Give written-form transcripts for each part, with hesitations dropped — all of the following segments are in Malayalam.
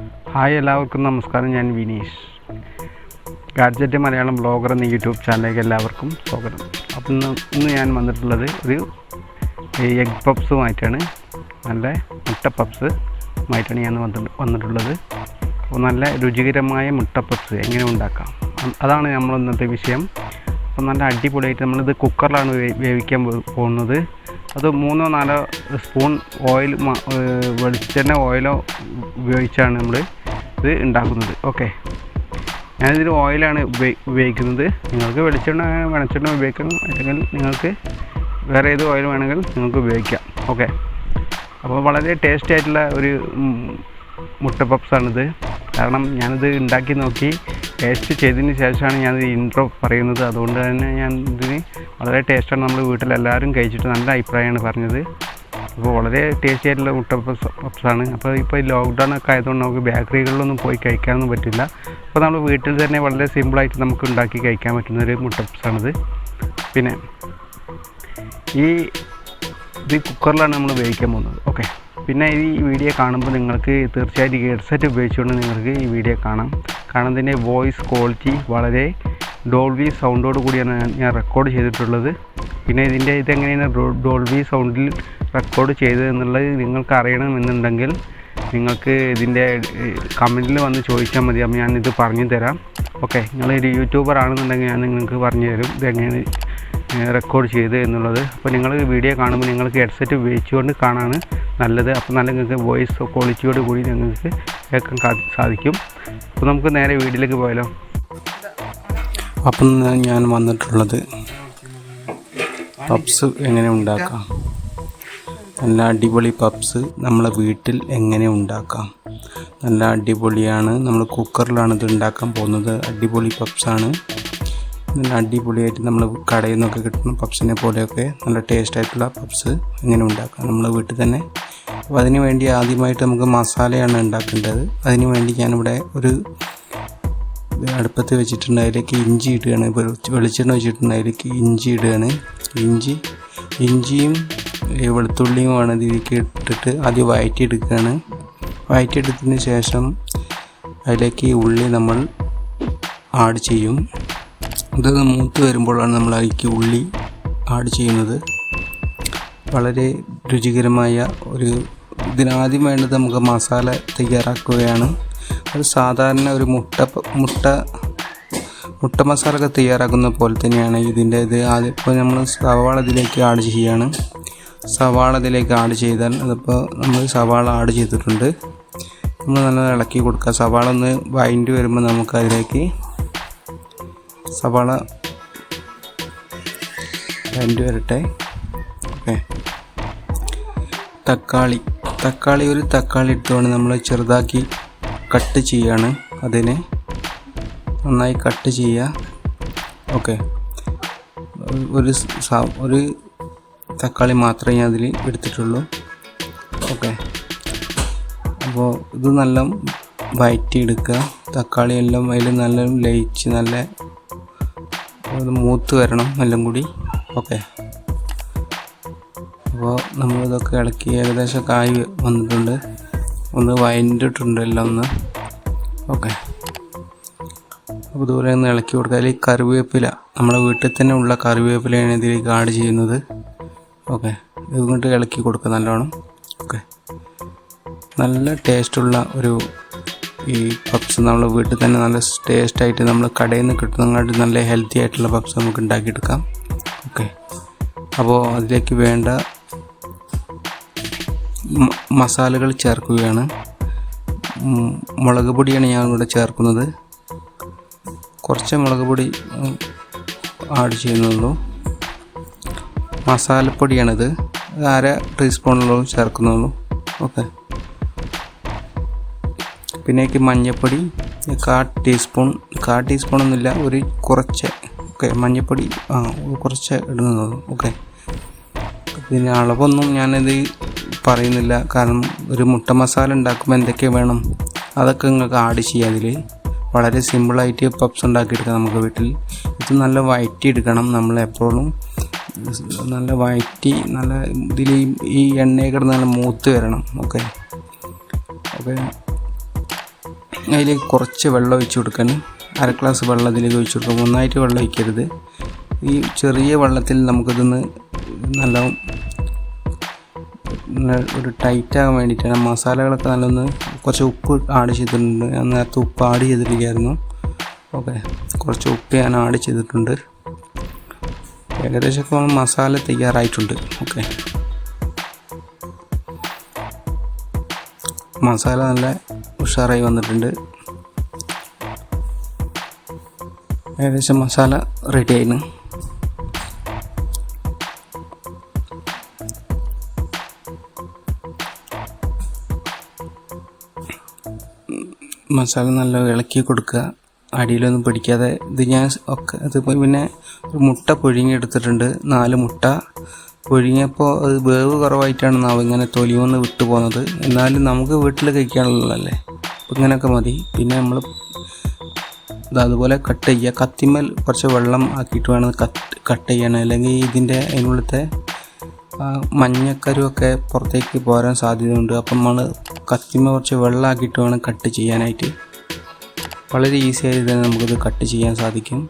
ഹായ്, എല്ലാവർക്കും നമസ്കാരം. ഞാൻ വിനീഷ്. ഗാഡ്ജറ്റ് മലയാളം വ്ളോഗർ എന്ന യൂട്യൂബ് ചാനലിലേക്ക് എല്ലാവർക്കും സ്വാഗതം. അപ്പം ഇന്ന് ഞാൻ വന്നിട്ടുള്ളത് ഒരു എഗ് പപ്സുമായിട്ടാണ്. നല്ല മുട്ട പപ്സുമായിട്ടാണ് ഞാൻ വന്നിട്ടുള്ളത്. അപ്പോൾ നല്ല രുചികരമായ മുട്ട പപ്സ് എങ്ങനെ ഉണ്ടാക്കാം, അതാണ് നമ്മൾ ഇന്നത്തെ വിഷയം. അപ്പോൾ നല്ല അടിപൊളിയായിട്ട് നമ്മളിത് കുക്കറിലാണ് വേവിക്കാൻ പോകുന്നത്. അത് 3-4 സ്പൂൺ ഓയിൽ, വെളിച്ചെണ്ണ ഓയിലോ ഉപയോഗിച്ചാണ് നമ്മൾ ഇത് ഉണ്ടാക്കുന്നത്. ഓക്കെ, ഞാനിതിൽ ഓയിലാണ് ഉപയോഗിക്കുന്നത്. നിങ്ങൾക്ക് വെളിച്ചെണ്ണ ഉപയോഗിക്കണം, അല്ലെങ്കിൽ നിങ്ങൾക്ക് വേറെ ഏത് ഓയിൽ വേണമെങ്കിൽ നിങ്ങൾക്ക് ഉപയോഗിക്കാം. ഓക്കെ, അപ്പോൾ വളരെ ടേസ്റ്റി ആയിട്ടുള്ള ഒരു മുട്ട പപ്സാണിത്. കാരണം ഞാനിത് ഉണ്ടാക്കി നോക്കി ടേസ്റ്റ് ചെയ്തതിന് ശേഷമാണ് ഞാനിത് ഇൻട്രോ പറയുന്നത്. അതുകൊണ്ട് തന്നെ ഞാൻ ഇതിന് വളരെ ടേസ്റ്റാണ്. നമ്മൾ വീട്ടിലെല്ലാവരും കഴിച്ചിട്ട് നല്ല അഭിപ്രായമാണ് പറഞ്ഞത്. അപ്പോൾ വളരെ ടേസ്റ്റി ആയിട്ടുള്ള മുട്ട പപ്സാണ്. അപ്പോൾ ഇപ്പോൾ ഈ ലോക്ക്ഡൗൺ ഒക്കെ ആയതുകൊണ്ട് നമുക്ക് ബേക്കറികളിലൊന്നും പോയി കഴിക്കാനൊന്നും പറ്റില്ല. അപ്പോൾ നമ്മൾ വീട്ടിൽ തന്നെ വളരെ സിമ്പിളായിട്ട് നമുക്ക് ഉണ്ടാക്കി കഴിക്കാൻ പറ്റുന്നൊരു മുട്ട പപ്സാണിത്. പിന്നെ ഇത് കുക്കറിലാണ് നമ്മൾ വേവിക്കാൻ പോകുന്നത്. ഓക്കെ, പിന്നെ ഈ വീഡിയോ കാണുമ്പോൾ നിങ്ങൾക്ക് തീർച്ചയായിട്ടും ഹെഡ്സെറ്റ് ഉപയോഗിച്ചുകൊണ്ട് നിങ്ങൾക്ക് ഈ വീഡിയോ കാണാം. കാരണം ഇതിൻ്റെ വോയിസ് ക്വാളിറ്റി വളരെ ഡോൾബി സൗണ്ടോട് കൂടിയാണ് ഞാൻ റെക്കോർഡ് ചെയ്തിട്ടുള്ളത്. പിന്നെ ഇതെങ്ങനെയാണ് ഡോൾബി സൗണ്ടിൽ റെക്കോർഡ് ചെയ്തത് എന്നുള്ളത് നിങ്ങൾക്ക് അറിയണമെന്നുണ്ടെങ്കിൽ നിങ്ങൾക്ക് ഇതിൻ്റെ കമൻറ്റിൽ വന്ന് ചോദിച്ചാൽ മതി. അപ്പോൾ ഞാനിത് പറഞ്ഞു തരാം. ഓക്കെ, നിങ്ങളൊരു യൂട്യൂബർ ആണെന്നുണ്ടെങ്കിൽ ഞാൻ നിങ്ങൾക്ക് പറഞ്ഞു തരും ഇതെങ്ങനെ റെക്കോർഡ് ചെയ്ത് എന്നുള്ളത്. അപ്പോൾ നിങ്ങൾ വീഡിയോ കാണുമ്പോൾ നിങ്ങൾക്ക് ഹെഡ്സെറ്റ് ഉപയോഗിച്ചുകൊണ്ട് കാണാനാണ് നല്ലത്. അപ്പോൾ നല്ല നിങ്ങൾക്ക് വോയിസ് ക്വാളിറ്റിയോട് കൂടി നിങ്ങൾക്ക് കേൾക്കാൻ സാധിക്കും. അപ്പോൾ നമുക്ക് നേരെ വീഡിയോയിലേക്ക് പോയാലോ. അപ്പം ഞാൻ വന്നിട്ടുള്ളത് പപ്സ് എങ്ങനെ ഉണ്ടാക്കാം, നല്ല അടിപൊളി പപ്സ് നമ്മളെ വീട്ടിൽ എങ്ങനെ ഉണ്ടാക്കാം. നല്ല അടിപൊളിയാണ്. നമ്മൾ കുക്കറിലാണ് ഇത് ഉണ്ടാക്കാൻ പോകുന്നത്. അടിപൊളി പപ്സാണ്. നല്ല അടിപൊളിയായിട്ട് നമ്മൾ കടയിൽ നിന്നൊക്കെ കിട്ടുന്ന പപ്സിനെ പോലെയൊക്കെ നല്ല ടേസ്റ്റായിട്ടുള്ള പപ്സ് എങ്ങനെ ഉണ്ടാക്കാം നമ്മൾ വീട്ടിൽ തന്നെ. അപ്പോൾ അതിന് വേണ്ടി ആദ്യമായിട്ട് നമുക്ക് മസാലയാണ് ഉണ്ടാക്കേണ്ടത്. അതിന് വേണ്ടി ഞാനിവിടെ ഒരു അടുപ്പത്ത് വെച്ചിട്ടുണ്ട്. അതിലേക്ക് ഇഞ്ചി ഇടുകയാണ്. ഇപ്പോൾ വെളിച്ചെണ്ണ വെച്ചിട്ടുണ്ട്, അതിലേക്ക് ഇഞ്ചി ഇടുകയാണ്. ഇഞ്ചിയും വെളുത്തുള്ളിയുമാണ് ഇതിലേക്ക് ഇട്ടിട്ട് ആദ്യം വഴറ്റിയെടുക്കുകയാണ്. വഴറ്റിയെടുത്തതിന് ശേഷം അതിലേക്ക് ഉള്ളി നമ്മൾ ആഡ് ചെയ്യും. ഇത് മൂത്ത് വരുമ്പോഴാണ് നമ്മൾ അതിലേക്ക് ഉള്ളി ആഡ് ചെയ്യുന്നത്. വളരെ രുചികരമായ ഇതിനാദ്യം വേണ്ടത് നമുക്ക് മസാല തയ്യാറാക്കുകയാണ്. ഒരു സാധാരണ ഒരു മുട്ട മസാല ഒക്കെ തയ്യാറാക്കുന്ന പോലെ തന്നെയാണ് ഇതിൻ്റെ ആദ്യം. ഇപ്പോൾ നമ്മൾ സവാള ഇതിലേക്ക് ആഡ് ചെയ്യുകയാണ്. സവാള ഇതിലേക്ക് ആഡ് ചെയ്താൽ അതിപ്പോൾ നമ്മൾ സവാള ആഡ് ചെയ്തിട്ടുണ്ട്. നമ്മൾ നല്ല ഇളക്കി കൊടുക്കുക. സവാള ഒന്ന് വഴണ്ടി വരുമ്പോൾ നമുക്ക് അതിലേക്ക് സവാള വഴണ്ടി വരട്ടെ. ഓക്കെ, തക്കാളി ഒരു തക്കാളി എടുത്തുകൊണ്ട് നമ്മൾ ചെറുതാക്കി കട്ട് ചെയ്യാണ്. അതിനെ നന്നായി കട്ട് ചെയ്യുക. ഓക്കെ, ഒരു തക്കാളി മാത്രമേ ഞാൻ അതിൽ എടുത്തിട്ടുള്ളൂ. ഓക്കെ, അപ്പോൾ ഇത് നല്ല വഴറ്റിയെടുക്കുക. തക്കാളി എല്ലാം അതിൽ നല്ല ലയിച്ച് നല്ല മൂത്ത് വരണം എല്ലാം കൂടി. ഓക്കെ, അപ്പോൾ നമ്മളിതൊക്കെ ഇളക്കി ഏകദേശം കായ് വന്നിട്ടുണ്ട്, ഒന്ന് വഴണ്ടിട്ടുണ്ട് എല്ലാം ഒന്ന്. ഓക്കെ, അപ്പോൾ ദൂരെ ഒന്ന് ഇളക്കി കൊടുക്കുക. അതിൽ കറിവേപ്പില, നമ്മുടെ വീട്ടിൽ തന്നെ ഉള്ള കറിവേപ്പിലയാണ് ഇതിലേക്ക് ആഡ് ചെയ്യുന്നത്. ഓക്കെ, ഇതുകൊണ്ട് ഇളക്കി കൊടുക്കുക നല്ലോണം. ഓക്കെ, നല്ല ടേസ്റ്റുള്ള ഈ പപ്സ് നമ്മൾ വീട്ടിൽ തന്നെ നല്ല ടേസ്റ്റായിട്ട് നമ്മൾ കടയിൽ നിന്ന് കിട്ടുന്നതിനായിട്ട് നല്ല ഹെൽത്തി ആയിട്ടുള്ള പപ്സ് നമുക്ക് ഉണ്ടാക്കിയെടുക്കാം. ഓക്കെ, അപ്പോൾ അതിലേക്ക് വേണ്ട മസാലകൾ ചേർക്കുകയാണ്. മുളക് പൊടിയാണ് ഞാൻ ഇവിടെ ചേർക്കുന്നത്. കുറച്ച് മുളക് പൊടി ആഡ് ചെയ്യുന്നുള്ളൂ. മസാലപ്പൊടിയാണിത്, 1/2 ടീസ്പൂണോളം ചേർക്കുന്നുള്ളൂ. ഓക്കെ, പിന്നേക്ക് മഞ്ഞൾപ്പൊടി 1/4 ടീസ്പൂണൊന്നുമില്ല, ഒരു കുറച്ച്. ഓക്കെ, മഞ്ഞൾപ്പൊടി കുറച്ച് ഇടുന്നുള്ളൂ. ഓക്കെ, പിന്നെ അളവൊന്നും ഞാനിത് പറയുന്നില്ല, കാരണം ഒരു മുട്ട മസാല ഉണ്ടാക്കുമ്പോൾ എന്തൊക്കെ വേണം അതൊക്കെ നിങ്ങൾക്ക് ആഡ് ചെയ്യാം. അതിൽ വളരെ സിമ്പിളായിട്ട് പപ്സ് ഉണ്ടാക്കിയെടുക്കാം നമുക്ക് വീട്ടിൽ. ഇത് നല്ല വഴറ്റിയെടുക്കണം. നമ്മളെപ്പോഴും നല്ല വഴറ്റി നല്ല ഇതിൽ ഈ എണ്ണയൊക്കെ നല്ല മൂത്ത് വരണം. ഓക്കെ, അതിലേക്ക് കുറച്ച് വെള്ളം ഒഴിച്ച് കൊടുക്കണം. അര ഗ്ലാസ് വെള്ളം അതിലേക്ക് ഒഴിച്ച് കൊടുക്കുക. നന്നായിട്ട് വെള്ളം ഒഴിക്കരുത്. ഈ ചെറിയ വെള്ളത്തിൽ നമുക്കിതൊന്ന് നല്ല ഒരു ടൈറ്റാകാൻ വേണ്ടിയിട്ടാണ്. മസാലകളൊക്കെ നല്ലൊന്ന് കുറച്ച് ഉപ്പ് ആഡ് ചെയ്തിട്ടുണ്ട്. ഞാൻ നേരത്തെ ഉപ്പ് ആഡ് ചെയ്തിട്ടില്ലായിരുന്നു. ഓക്കെ, കുറച്ച് ഉപ്പ് ഞാൻ ആഡ് ചെയ്തിട്ടുണ്ട്. ഏകദേശമൊക്കെ മസാല തയ്യാറായിട്ടുണ്ട്. ഓക്കെ, മസാല നല്ല ഉഷാറായി വന്നിട്ടുണ്ട്. ഏകദേശം മസാല റെഡി ആയിരുന്നു. മസാല നല്ല ഇളക്കി കൊടുക്കുക, അടിയിലൊന്നും പിടിക്കാതെ. ഇത് ഞാൻ ഒക്കെ അത് പിന്നെ ഒരു മുട്ട പുഴുങ്ങി എടുത്തിട്ടുണ്ട്. 4 മുട്ട പുഴുങ്ങിയപ്പോൾ അത് വേവ് കുറവായിട്ടാണ് നാം ഇങ്ങനെ തൊലിയൊന്ന് വിട്ടു പോകുന്നത്. എന്നാലും നമുക്ക് വീട്ടിൽ കഴിക്കാനുള്ളതല്ലേ, അപ്പോൾ ഇങ്ങനെയൊക്കെ മതി. പിന്നെ നമ്മൾ അതുപോലെ കട്ട് ചെയ്യുക. കത്തിമേൽ കുറച്ച് വെള്ളം ആക്കിയിട്ട് വേണം കട്ട് ചെയ്യാൻ, അല്ലെങ്കിൽ അതിനുള്ളത്തെ മഞ്ഞക്കരുവൊക്കെ പുറത്തേക്ക് പോരാൻ സാധ്യതയുണ്ട്. അപ്പം നമ്മൾ കത്തിമേൽ കുറച്ച് വെള്ളം ആക്കിയിട്ട് വേണം കട്ട് ചെയ്യാനായിട്ട്. വളരെ ഈസി ആയിട്ട് തന്നെ നമുക്കിത് കട്ട് ചെയ്യാൻ സാധിക്കും.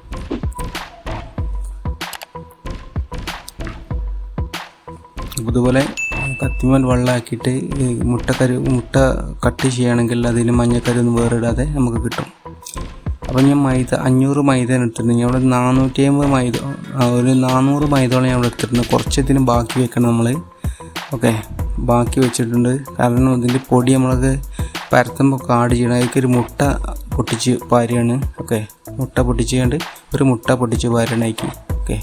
അതുപോലെ കത്തിമേൽ വെള്ളമാക്കിയിട്ട് മുട്ട കട്ട് ചെയ്യുകയാണെങ്കിൽ അതിന് മഞ്ഞക്കരുവൊന്നും വേറിടാതെ നമുക്ക് കിട്ടും. അപ്പം ഞാൻ 500 മൈദ എടുത്തിട്ടുണ്ട്. ഞാൻ ഇവിടെ 450 മൈദ, ഒരു 400 മൈദയോളം ഞാൻ ഇവിടെ എടുത്തിട്ടുണ്ട്. കുറച്ച് ഇതിന് ബാക്കി വെക്കണം നമ്മൾ. ഓക്കെ, ബാക്കി വെച്ചിട്ടുണ്ട്. കാരണം ഇതിൻ്റെ പൊടി നമ്മൾക്ക് പരത്തുമ്പോൾ ആഡ് ചെയ്യണം. അതിലേക്കൊരു മുട്ട പൊട്ടിച്ച് പാരുകയാണ്. ഓക്കെ, മുട്ട പൊട്ടിച്ചുകൊണ്ട് ഒരു മുട്ട പൊട്ടിച്ച് പാരണമാക്കി. ഓക്കെ,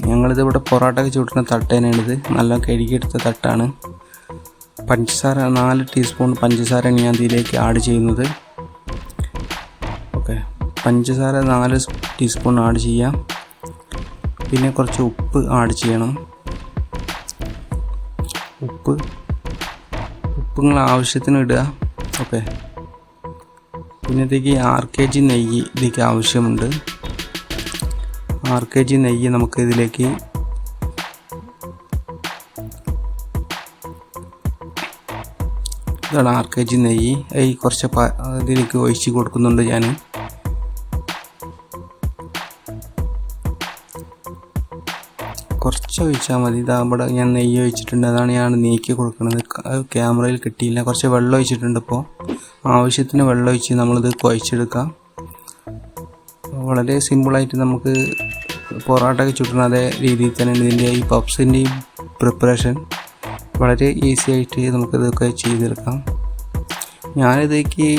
ഞങ്ങളിത് ഇവിടെ പൊറോട്ടയൊക്കെ ചൂട്ടുന്ന തട്ടേനാണിത്. നല്ല കഴുകിയെടുത്ത തട്ടാണ്. പഞ്ചസാര 4 ടീസ്പൂൺ പഞ്ചസാരയാണ് ഞാൻ ഇതിലേക്ക് ആഡ് ചെയ്യുന്നത്. ഓക്കെ, പഞ്ചസാര 4 ടീസ്പൂൺ ആഡ് ചെയ്യാം. പിന്നെ കുറച്ച് ഉപ്പ് ആഡ് ചെയ്യണം. ഉപ്പ് നിങ്ങൾ ആവശ്യത്തിന് ഇടുക. ഓക്കെ, പിന്നെ ഇതിലേക്ക് 6 kg നെയ്യ് ഇതിലേക്ക് ആവശ്യമുണ്ട്. 6 kg നെയ്യ് നമുക്ക് ഇതിലേക്ക് ഇതാണ് 6 kg നെയ്യ്. കുറച്ച് ഇതിലേക്ക് ഒഴിച്ച് കൊടുക്കുന്നുണ്ട് ഞാൻ. കുറച്ച് ഒഴിച്ചാൽ മതി. ഇതാകുമ്പോൾ ഞാൻ നെയ്യ് ഒഴിച്ചിട്ടുണ്ട്, അതാണ് ഞാൻ നീക്കി കൊടുക്കുന്നത്. ക്യാമറയിൽ കിട്ടിയില്ല. കുറച്ച് വെള്ളം ഒഴിച്ചിട്ടുണ്ട്. ഇപ്പോൾ ആവശ്യത്തിന് വെള്ളം ഒഴിച്ച് നമ്മളിത് കുഴച്ചെടുക്കാം. വളരെ സിമ്പിളായിട്ട് നമുക്ക് പൊറോട്ടയൊക്കെ ചുട്ടുന്ന അതേ രീതിയിൽ തന്നെയാണ് ഇതിൻ്റെ ഈ പപ്സിൻ്റെയും പ്രിപ്പറേഷൻ. വളരെ ഈസി ആയിട്ട് നമുക്കിതൊക്കെ ചെയ്തെടുക്കാം. ഞാനിതൊക്കെ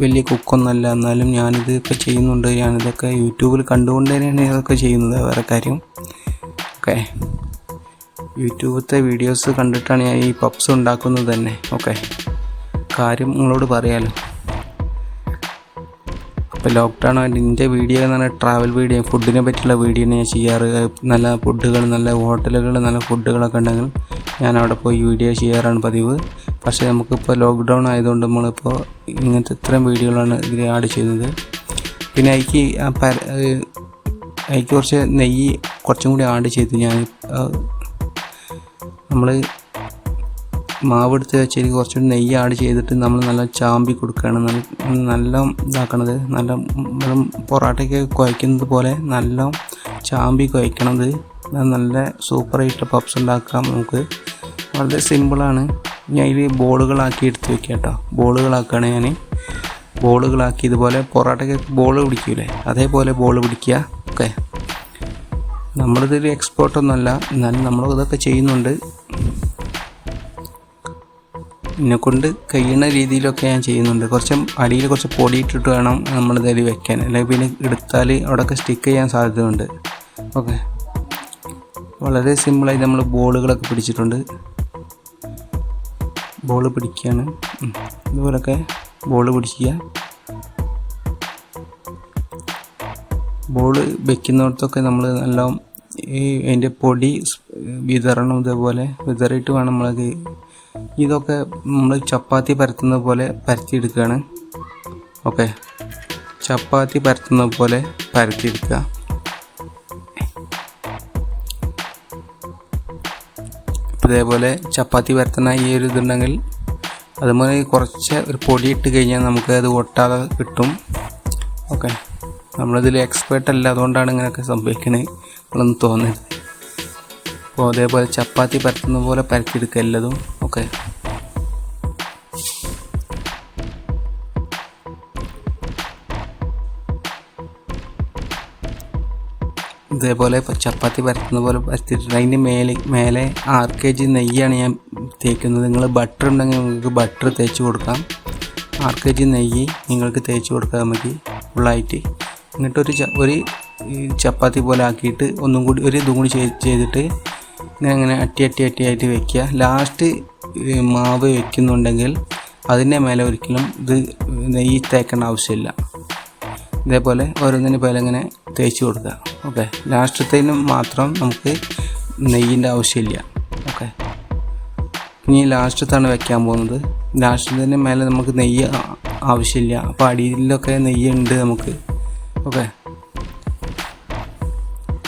വലിയ കുക്കൊന്നല്ല, എന്നാലും ഞാനിതൊക്കെ ചെയ്യുന്നുണ്ട്. ഞാനിതൊക്കെ യൂട്യൂബിൽ കണ്ടുകൊണ്ട് തന്നെയാണ് ഇതൊക്കെ ചെയ്യുന്നത്. വേറെ കാര്യം, ഓക്കെ, യൂട്യൂബിലത്തെ വീഡിയോസ് കണ്ടിട്ടാണ് ഞാൻ ഈ പപ്സ് ഉണ്ടാക്കുന്നത് തന്നെ. ഓക്കെ, കാര്യം നിങ്ങളോട് പറയാമല്ലോ. ഇപ്പോൾ ലോക്ക്ഡൗൺ ആയിട്ട് എൻ്റെ വീഡിയോ എന്ന് പറഞ്ഞാൽ ട്രാവൽ വീഡിയോ, ഫുഡിനെ പറ്റിയുള്ള വീഡിയോ ഞാൻ ചെയ്യാറ്. നല്ല ഫുഡുകൾ, നല്ല ഹോട്ടലുകൾ, നല്ല ഫുഡുകളൊക്കെ ഉണ്ടെങ്കിൽ ഞാൻ അവിടെ പോയി വീഡിയോ ചെയ്യാറാണ് പതിവ്. പക്ഷേ നമുക്കിപ്പോൾ ലോക്ക്ഡൗൺ ആയതുകൊണ്ട് നമ്മളിപ്പോൾ ഇങ്ങനത്തെ ഇത്രയും വീഡിയോകളാണ് ഇതിൽ ആഡ് ചെയ്യുന്നത്. പിന്നെ അതിലേക്ക് കുറച്ച് നെയ്യ് കുറച്ചും കൂടി ആഡ് ചെയ്ത് നമ്മൾ മാവെടുത്ത് വെച്ചതിൽ കുറച്ചുകൂടി നെയ്യ് ആഡ് ചെയ്തിട്ട് നമ്മൾ നല്ല ചാമ്പി കൊടുക്കുകയാണ്. നല്ല ഇതാക്കണത്, നല്ല പൊറോട്ടയ്ക്ക് കുഴക്കുന്നത് പോലെ നല്ല ചാമ്പി കുഴക്കണത്. നല്ല സൂപ്പറായിട്ട് പപ്സ് ഉണ്ടാക്കാം നമുക്ക്. വളരെ സിമ്പിളാണ്. ഞാൻ ഇതിൽ ബോളുകളാക്കി എടുത്ത് വെക്കാം കേട്ടോ. ബോളുകളാക്കുകയാണ് ഞാൻ. ബോളുകളാക്കി ഇതുപോലെ പൊറോട്ടയ്ക്ക് ബോൾ പിടിക്കൂലേ, അതേപോലെ ബോൾ പിടിക്കുക. ഓക്കെ, നമ്മളിതൊരു എക്സ്പേർട്ടൊന്നുമല്ല, എന്നാലും നമ്മളിതൊക്കെ ചെയ്യുന്നുണ്ട്. എന്നെക്കൊണ്ട് കഴിയുന്ന രീതിയിലൊക്കെ ഞാൻ ചെയ്യുന്നുണ്ട്. കുറച്ച് അടിയിൽ കുറച്ച് പൊടിയിട്ടിട്ട് വേണം നമ്മളിതിൽ വെക്കാൻ, അല്ലെങ്കിൽ പിന്നെ എടുത്താൽ അവിടെയൊക്കെ സ്റ്റിക്ക് ചെയ്യാൻ സാധ്യതയുണ്ട്. ഓക്കെ, വളരെ സിമ്പിളായി നമ്മൾ ബോളുകളൊക്കെ പിടിച്ചിട്ടുണ്ട്. ബോൾ പിടിക്കുകയാണ്. ഇതുപോലൊക്കെ ബോൾ പിടിക്കുക. ബോൾ വെക്കുന്നിടത്തൊക്കെ നമ്മൾ നല്ല അതിൻ്റെ പൊടി വിതറണം. ഇതേപോലെ വിതറിയിട്ട് വേണം നമ്മളത്. ഇതൊക്കെ നമ്മൾ ചപ്പാത്തി പരത്തുന്ന പോലെ പരത്തിയെടുക്കുകയാണ്. ഓക്കെ, ചപ്പാത്തി പരത്തുന്ന പോലെ പരത്തിയെടുക്കുക. ഇതേപോലെ ചപ്പാത്തി പരത്തുന്ന ഈ ഒരു ഇതുണ്ടെങ്കിൽ അതുപോലെ കുറച്ച് ഒരു പൊടി ഇട്ട് കഴിഞ്ഞാൽ നമുക്ക് അത് ഒട്ടാതെ കിട്ടും. ഓക്കെ, നമ്മളിതിൽ എക്സ്പേർട്ട് അല്ല, അതുകൊണ്ടാണ് ഇങ്ങനെയൊക്കെ സംഭവിക്കണത് നമ്മളൊന്ന് തോന്നുന്നത്. അപ്പോൾ അതേപോലെ ചപ്പാത്തി പരത്തുന്ന പോലെ പരത്തിയെടുക്കുക എല്ലാതും. ഓക്കെ, ഇതേപോലെ ചപ്പാത്തി പരത്തുന്ന പോലെ പരത്തിയിട്ടുണ്ട്. അതിൻ്റെ മേലെ 6 kg നെയ്യാണ് ഞാൻ തേക്കുന്നത്. നിങ്ങൾ ബട്ടർ ഉണ്ടെങ്കിൽ നിങ്ങൾക്ക് ബട്ടർ തേച്ച് കൊടുക്കാം. 6 kg നെയ്യ് നിങ്ങൾക്ക് തേച്ച് കൊടുക്കാൻ മതി ഫുള്ളായിട്ട്. എന്നിട്ട് ഒരു ചപ്പാത്തി പോലെ ആക്കിയിട്ട് ഒന്നും കൂടി ഇതും കൂടി ചെയ്തിട്ട് ഇങ്ങനെ അട്ടിയായിട്ട് വെക്കുക. ലാസ്റ്റ് മാവ് വെക്കുന്നുണ്ടെങ്കിൽ അതിൻ്റെ മേലെ ഒരിക്കലും ഇത് നെയ്യ് തേക്കേണ്ട ആവശ്യമില്ല. ഇതേപോലെ ഓരോന്നിന് പോലെ ഇങ്ങനെ തേച്ച് കൊടുക്കുക. ഓക്കെ, ലാസ്റ്റത്തേന് മാത്രം നമുക്ക് നെയ്യിൻ്റെ ആവശ്യമില്ല. ഓക്കെ, ഇനി ലാസ്റ്റത്താണ് വെക്കാൻ പോകുന്നത്. ലാസ്റ്റത്തിന് മേലെ നമുക്ക് നെയ്യ് ആവശ്യമില്ല. അപ്പോൾ അടിയിലൊക്കെ നെയ്യ് ഉണ്ട് നമുക്ക്. ഓക്കെ,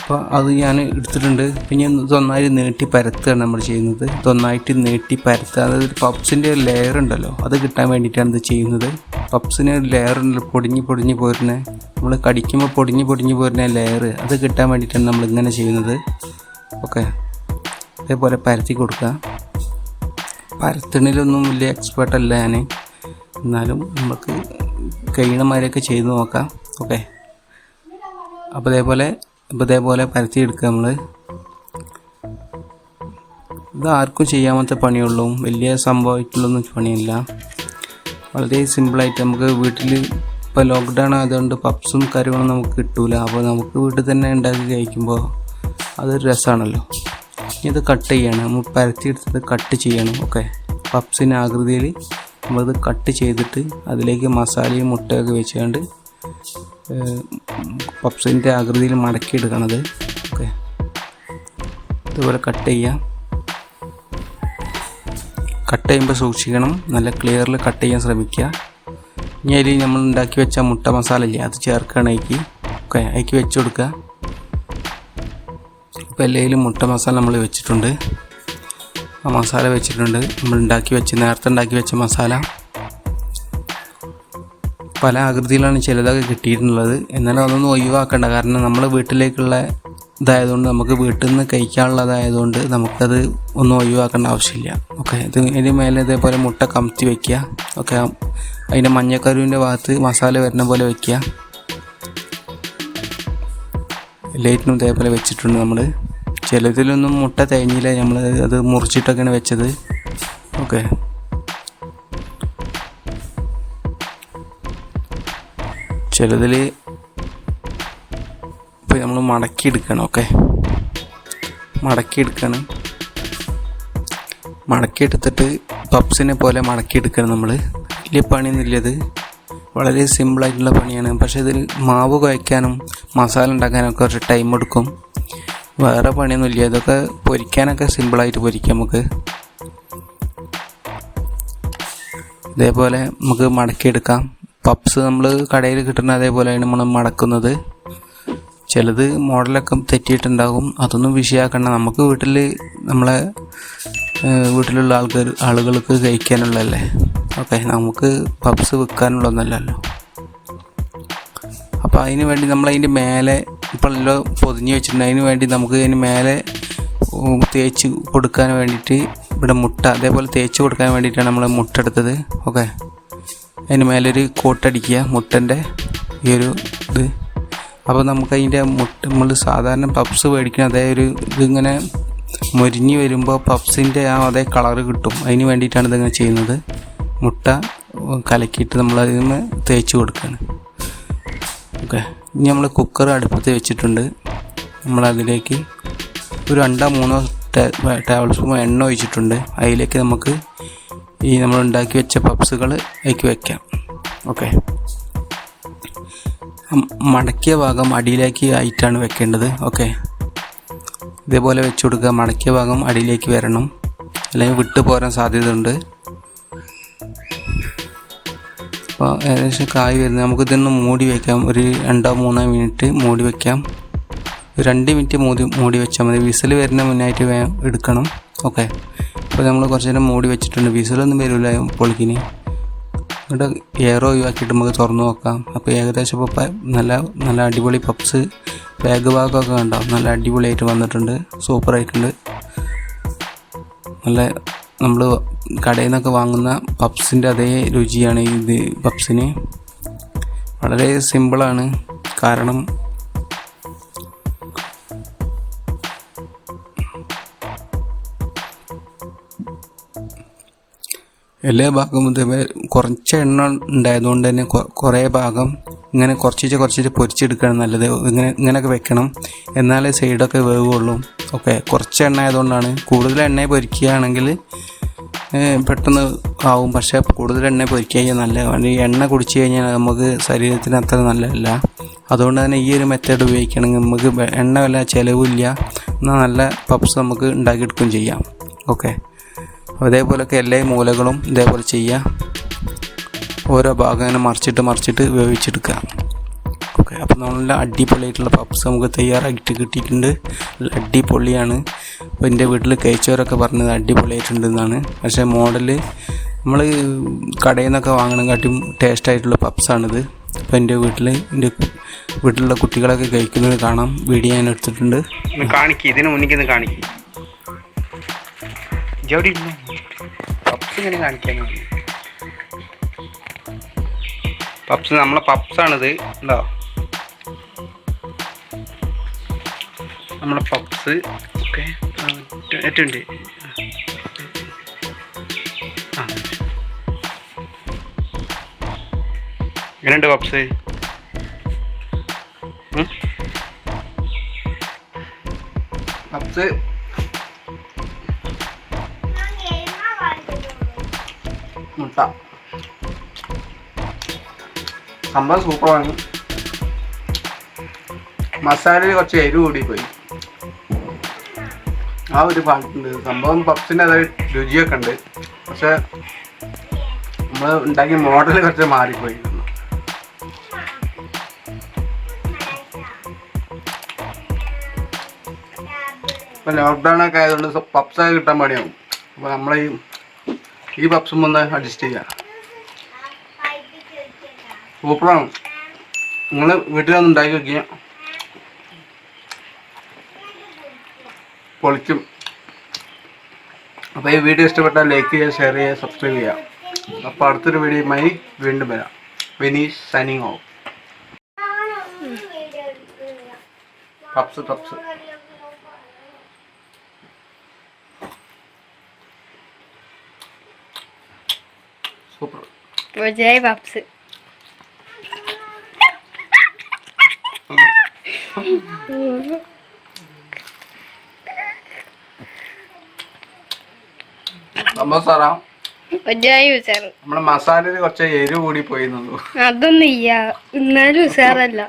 അപ്പോൾ അത് ഞാൻ എടുത്തിട്ടുണ്ട്. പിന്നെ നന്നായിട്ട് നീട്ടി പരത്തുകയാണ് നമ്മൾ ചെയ്യുന്നത്. നന്നായിട്ട് നീട്ടി പരത്തുക. അതായത് പപ്സിൻ്റെ ഒരു ലെയർ ഉണ്ടല്ലോ, അത് കിട്ടാൻ വേണ്ടിയിട്ടാണ് ഇത് ചെയ്യുന്നത്. പപ്സിന് ഒരു ലെയർ ഉണ്ടല്ലോ, പൊടിഞ്ഞ് പോരുന്നത്, നമ്മൾ കടിക്കുമ്പോൾ പൊടിഞ്ഞ് പോരുന്ന ലെയർ, അത് കിട്ടാൻ വേണ്ടിയിട്ടാണ് നമ്മളിങ്ങനെ ചെയ്യുന്നത്. ഓക്കെ, അതേപോലെ പരത്തി കൊടുക്കുക. പരത്തണിലൊന്നും വലിയ എക്സ്പേർട്ടല്ല ഞാൻ, എന്നാലും നമുക്ക് കഴിയണമാരൊക്കെ ചെയ്ത് നോക്കാം. ഓക്കെ, അപ്പോൾ ഇതേപോലെ പരത്തിയെടുക്കുക നമ്മൾ. ഇത് ആർക്കും ചെയ്യാമത്തെ പണിയുള്ളൂ, വലിയ സംഭവമായിട്ടുള്ളൊന്നും പണിയില്ല. വളരെ സിമ്പിളായിട്ട് നമുക്ക് വീട്ടിൽ, ഇപ്പോൾ ലോക്ക്ഡൗൺ ആയതുകൊണ്ട് പപ്സും കാര്യങ്ങളും നമുക്ക് കിട്ടൂല. അപ്പോൾ നമുക്ക് വീട്ടിൽ തന്നെ ഉണ്ടാക്കി കഴിക്കുമ്പോൾ അതൊരു രസമാണല്ലോ. ഇത് കട്ട് ചെയ്യണം, നമ്മൾ പരത്തിയെടുത്തിട്ട് കട്ട് ചെയ്യണം. ഓക്കെ, പപ്സിൻ്റെ ആകൃതിയിൽ നമ്മളിത് കട്ട് ചെയ്തിട്ട് അതിലേക്ക് മസാലയും മുട്ടയൊക്കെ വെച്ചുകൊണ്ട് പപ്സിൻ്റെ ആകൃതിയിൽ മടക്കിയെടുക്കണത്. ഓക്കെ, ഇതുപോലെ കട്ട് ചെയ്യാം. കട്ട് ചെയ്യുമ്പോൾ സൂക്ഷിക്കണം, നല്ല ക്ലിയറിൽ കട്ട് ചെയ്യാൻ ശ്രമിക്കുക. ഇനി അതിൽ നമ്മൾ ഉണ്ടാക്കി വെച്ച മുട്ട മസാല ഇല്ലേ, അത് ചേർക്കുകയാണ് അതിലേക്ക്. ഓക്കെ, അതിലേക്ക് വെച്ച് കൊടുക്കുക. ഇപ്പോൾ എല്ലാവരും മുട്ട മസാല നമ്മൾ വെച്ചിട്ടുണ്ട്. ആ മസാല വെച്ചിട്ടുണ്ട്. നമ്മൾ നേരത്തെ ഉണ്ടാക്കി വെച്ച മസാല പല ആകൃതിയിലാണ് ചിലതൊക്കെ കിട്ടിയിട്ടുള്ളത്. എന്നാലും അതൊന്നും ഒഴിവാക്കണ്ട, കാരണം നമ്മളെ വീട്ടിലേക്കുള്ള ഇതായതുകൊണ്ട്, നമുക്ക് വീട്ടിൽ നിന്ന് കഴിക്കാനുള്ളതായതുകൊണ്ട് നമുക്കത് ഒന്നും ഒഴിവാക്കേണ്ട ആവശ്യമില്ല. ഓക്കെ, ഇതിന് മേലെ ഇതേപോലെ മുട്ട കമത്തി വയ്ക്കുക. ഓക്കെ, അതിൻ്റെ മഞ്ഞക്കരുവിൻ്റെ ഭാഗത്ത് മസാല വരുന്ന പോലെ വയ്ക്കുക. ലൈറ്റിനും ഇതേപോലെ വെച്ചിട്ടുണ്ട് നമ്മൾ. ചിലതിലൊന്നും മുട്ട തേഞ്ഞില്ല, നമ്മൾ അത് മുറിച്ചിട്ടൊക്കെയാണ് വെച്ചത്. ഓക്കെ, ചിലതിൽ ഇപ്പോൾ നമ്മൾ മടക്കിയെടുക്കണം. ഓക്കെ, മടക്കിയെടുത്തിട്ട് പപ്സിനെ പോലെ മടക്കിയെടുക്കണം നമ്മൾ. വലിയ പണിയൊന്നുമില്ലത്, വളരെ സിമ്പിളായിട്ടുള്ള പണിയാണ്. പക്ഷേ ഇതിൽ മാവ് കുഴയ്ക്കാനും മസാല ഉണ്ടാക്കാനൊക്കെ കുറച്ച് ടൈം എടുക്കും. വേറെ പണിയൊന്നുമില്ല. ഇതൊക്കെ പൊരിക്കാനൊക്കെ സിമ്പിളായിട്ട് പൊരിക്കാം നമുക്ക്. ഇതേപോലെ നമുക്ക് മടക്കിയെടുക്കാം. പപ്സ് നമ്മൾ കടയിൽ കിട്ടുന്ന അതേപോലെയാണ് നമ്മൾ മടക്കുന്നത്. ചിലത് മോഡലൊക്കെ തെറ്റിയിട്ടുണ്ടാകും, അതൊന്നും വിഷയമാക്കണ്ട. നമുക്ക് നമ്മളെ വീട്ടിലുള്ള ആളുകൾക്ക് കഴിക്കാനുള്ളതല്ലേ. ഓക്കെ, നമുക്ക് പപ്സ് വിൽക്കാനുള്ളതൊന്നല്ലല്ലോ. അപ്പോൾ അതിന് വേണ്ടി നമ്മളതിൻ്റെ മേലെ ഇപ്പോൾ എല്ലാം പൊതിഞ്ഞ് വെച്ചിട്ടുണ്ട്. അതിന് വേണ്ടി നമുക്ക് അതിന് മേലെ തേച്ച് കൊടുക്കാൻ വേണ്ടിയിട്ട് ഇവിടെ മുട്ട അതേപോലെ തേച്ച് കൊടുക്കാൻ വേണ്ടിയിട്ടാണ് നമ്മൾ മുട്ട എടുത്തത്. ഓക്കെ, അതിന് മേലൊരു കോട്ടടിക്കുക മുട്ടൻ്റെ ഈ ഒരു ഇത്. അപ്പോൾ നമുക്കതിൻ്റെ നമ്മൾ സാധാരണ പപ്സ് മേടിക്കുന്ന അതേ ഒരു ഇതിങ്ങനെ മൊരിഞ്ഞ് വരുമ്പോൾ പപ്സിൻ്റെ അതേ കളറ് കിട്ടും. അതിന് വേണ്ടിയിട്ടാണ് ഇതിങ്ങനെ ചെയ്യുന്നത്. മുട്ട കലക്കിയിട്ട് നമ്മളതിന് തേച്ച് കൊടുക്കുകയാണ്. ഓക്കെ, ഇനി നമ്മൾ കുക്കർ അടുപ്പത്ത് വെച്ചിട്ടുണ്ട്. നമ്മളതിലേക്ക് ഒരു 2-3 ടേബിൾ സ്പൂൺ എണ്ണ ഒഴിച്ചിട്ടുണ്ട്. അതിലേക്ക് നമുക്ക് ഈ നമ്മൾ ഉണ്ടാക്കി വെച്ച പപ്സുകൾ അതിലേക്ക് വയ്ക്കാം. ഓക്കെ, മടക്കിയ ഭാഗം അടിയിലേക്ക് ആയിട്ടാണ് വെക്കേണ്ടത്. ഓക്കെ, ഇതേപോലെ വെച്ച് കൊടുക്കുക. മടക്കിയ ഭാഗം അടിയിലേക്ക് വരണം, അല്ലെങ്കിൽ വിട്ടു പോരാൻ സാധ്യതയുണ്ട്. അപ്പോൾ ഏകദേശം കായ് വരുന്നത് നമുക്കിതൊന്ന് മൂടി വയ്ക്കാം. ഒരു 2-3 മിനിറ്റ് മൂടി വയ്ക്കാം. 2 മിനിറ്റ് മൂടി വെച്ചാൽ മതി. വിസിൽ വരുന്ന മുന്നായിട്ട് എടുക്കണം. ഓക്കെ, അപ്പോൾ നമ്മൾ കുറച്ച് നേരം മൂടി വെച്ചിട്ടുണ്ട്. വിസിലൊന്നും വരില്ല പൊളിക്കിന്. എന്നിട്ട് എയർ ഒഴിവാക്കിയിട്ട് നമുക്ക് തുറന്ന് നോക്കാം. അപ്പോൾ ഏകദേശം ഇപ്പോൾ നല്ല അടിപൊളി പപ്സ് ബാഗ് ഭാഗമൊക്കെ ഉണ്ടാവും. നല്ല അടിപൊളിയായിട്ട് വന്നിട്ടുണ്ട്. സൂപ്പറായിട്ടുണ്ട്. നല്ല നമ്മൾ കടയിൽ നിന്നൊക്കെ വാങ്ങുന്ന പപ്സിൻ്റെ അതേ രുചിയാണ് ഇത് പപ്സിന്. വളരെ സിമ്പിളാണ്. കാരണം എല്ലാ ഭാഗവും കുറച്ച് എണ്ണ ഉണ്ടായതുകൊണ്ട് തന്നെ കുറേ ഭാഗം ഇങ്ങനെ കുറച്ച് പൊരിച്ചെടുക്കണം നല്ലത്. ഇങ്ങനെയൊക്കെ വെക്കണം, എന്നാലേ സൈഡൊക്കെ വേവുള്ളൂ. ഓക്കെ, കുറച്ച് എണ്ണ ആയതുകൊണ്ടാണ്. കൂടുതൽ എണ്ണ പൊരിക്കുകയാണെങ്കിൽ പെട്ടെന്ന് ആവും. പക്ഷേ കൂടുതൽ എണ്ണ പൊരിക്കുക കഴിഞ്ഞാൽ നല്ല എണ്ണ കുടിച്ച് കഴിഞ്ഞാൽ നമുക്ക് ശരീരത്തിന് അത്ര നല്ലതല്ല. അതുകൊണ്ട് തന്നെ ഈ ഒരു മെത്തേഡ് ഉപയോഗിക്കുകയാണെങ്കിൽ നമുക്ക് എണ്ണ വല്ല ചിലവില്ല, എന്നാൽ നല്ല പപ്സ് നമുക്ക് ഉണ്ടാക്കിയെടുക്കുകയും ചെയ്യാം. ഓക്കെ, അതേപോലെയൊക്കെ എല്ലാ മൂലകളും ഇതേപോലെ ചെയ്യുക. ഓരോ ഭാഗം ഇങ്ങനെ മറിച്ചിട്ട് വേവിച്ചെടുക്കുക. ഓക്കെ, അപ്പോൾ നല്ല അടിപൊളിയായിട്ടുള്ള പപ്സ് നമുക്ക് തയ്യാറാക്കിയിട്ട് കിട്ടിയിട്ടുണ്ട്. അടിപൊളിയാണ്. അപ്പോൾ എൻ്റെ വീട്ടിൽ കഴിച്ചവരൊക്കെ പറഞ്ഞത് അടിപൊളിയായിട്ടുണ്ടെന്നാണ്. പക്ഷേ മോഡൽ നമ്മൾ കടയിൽ നിന്നൊക്കെ വാങ്ങണക്കാട്ടും ടേസ്റ്റായിട്ടുള്ള പപ്സാണിത്. അപ്പോൾ എൻ്റെ വീട്ടിലുള്ള കുട്ടികളൊക്കെ കഴിക്കുന്നത് കാണാം. വീഡിയോ ഞാൻ എടുത്തിട്ടുണ്ട്. ഇതിന് മുന്നിൽ കാണിക്കും. പപ്സ് ഇങ്ങനെ കാണിക്കാൻ പപ്സ് നമ്മളെ പപ്സാണിത്. ഉണ്ടോ നമ്മളെ പപ്സ്? ഓക്കെ, ഏറ്റുണ്ട്. എങ്ങനെയുണ്ട് പപ്സ്? പപ്സ് മുട്ട സംഭവം സൂപ്പറാണ്. മസാലയിൽ കുറച്ച് എരിവ് കൂടിപ്പോയി, ആ ഒരു ഭാഗത്തുണ്ട്. സംഭവം പപ്സിൻ്റെ അതായത് രുചിയൊക്കെ ഉണ്ട്. പക്ഷെ നമ്മൾ ഉണ്ടാക്കിയ മോഡൽ കുറച്ച് മാറിപ്പോയി. ഇപ്പം ലോക്ക്ഡൗൺ ഒക്കെ ആയതുകൊണ്ട് പപ്സൊക്കെ കിട്ടാൻ പണിയാവും. അപ്പോൾ നമ്മൾ ഈ പപ്സും ഒന്ന് അഡ്ജസ്റ്റ് ചെയ്യാം. സൂപ്പറാണ്. നിങ്ങൾ വീട്ടിലൊന്ന് ഉണ്ടാക്കി വയ്ക്കുക, പൊളിക്കും. അപ്പോൾ ഈ വീഡിയോ ഇഷ്ടപ്പെട്ടാൽ ലൈക്ക് ചെയ്യുക, ഷെയർ ചെയ്യുക, സബ്സ്ക്രൈബ് ചെയ്യുക. അപ്പോൾ അടുത്തൊരു വീഡിയോയുമായി വീണ്ടും വരാം. Vineesh signing off. Puffs super. ജയ് പപ്സ്. നമ്മളെ മസാലയിൽ കുറച്ച് എരിവ് കൂടി പോയി. അതൊന്നും ഇല്ല, എന്നാലും ഉസാറല്ല.